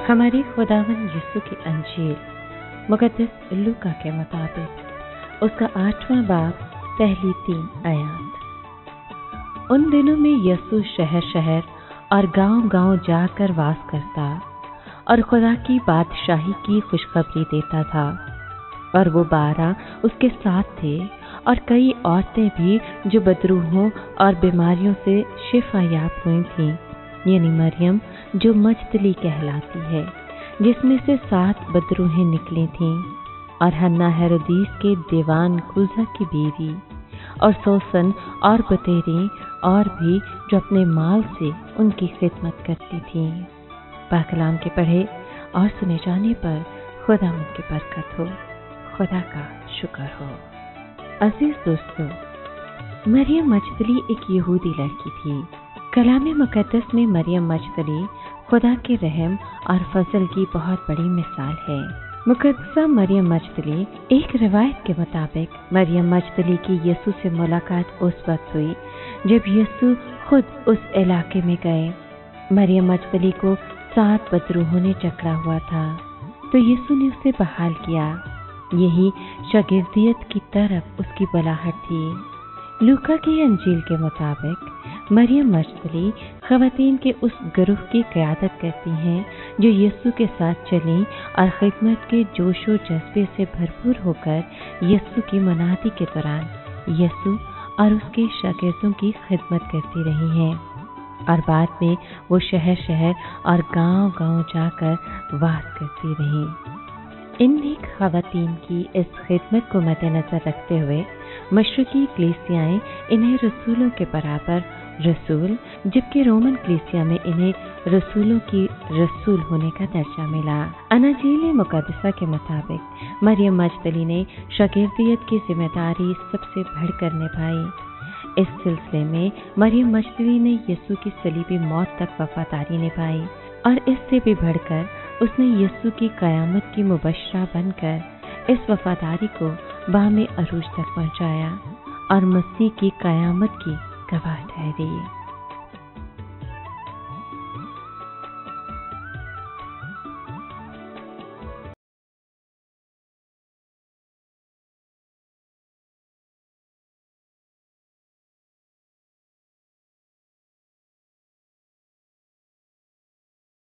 हमारे खुदावंद यीशु की अंजील मुकद्दस लूका के मुताबिक उसका 8वां बाब पहली 3 आयत। उन दिनों में यीशु शहर शहर और गांव-गांव जाकर वास करता और खुदा की बादशाही की खुशखबरी देता था। और वो 12 उसके साथ थे और कई औरतें भी जो बदरूहों और बीमारियों से शिफा याब हुई थीं, यानी मरियम जो मजदली कहलाती है, जिसमें से 7 बदरूहें निकली थीं, और हन्ना हेरोदीस के दीवान कुजा की बीवी, और सोसन और बतेरी और भी जो अपने माल से उनकी खिदमत करती थीं। पाकलाम के पढ़े और सुने जाने पर खुदा उनकी बरकत हो। खुदा का शुक्र हो। अजीज दोस्तों, मरियम मजदली एक यहूदी लड़की थी। कलाम मुकद्दस में मरियम मजदली खुदा के रहम और फजल की बहुत बड़ी मिसाल है। मुकद्दसा मरियम मजदली, एक रिवायत के मुताबिक मरियम मजदली की यीशु से मुलाकात उस वक्त हुई जब यीशु खुद उस इलाके में गए। मरियम मजदली को 7 बदरूहों ने जकड़ा हुआ था, तो यीशु ने उसे बहाल किया। यही शागिर्दियत की तरफ उसकी बुलाहट थी। लूका की अंजील के मुताबिक मरियम मजदली ख़वातीन के उस गिरोह की क़यादत करती हैं जो यीशु के साथ चली और खिदमत के जोशो जज्बे से भरपूर होकर यीशु की मनादी के दौरान यीशु और उसके शागिर्दों की खिदमत करती रही हैं, और बाद में वो शहर शहर और गांव-गांव जाकर वास करती रहीं। इन नेक ख़वातीन की इस खिदमत को मद्देनज़र रखते हुए मशरिकी कलीसियाएं इन्हें रसूलों के बराबर रसूल, जबकि रोमन कलीसिया में इन्हें रसूलों की रसूल होने का दर्जा मिला। अनाजील मुकद्दसा के मुताबिक मरियम मजदली ने शागिर्दियत की जिम्मेदारी सबसे बढ़कर निभाई। इस सिलसिले में मरियम मजदली ने यीशु की सलीबी मौत तक वफादारी निभाई, और इससे भी बढ़कर उसने यीशु की क़यामत की मुबशरा बनकर इस वफादारी को बामे अरूज तक पहुंचाया और मसीह की क़यामत की गवाह ठहरी।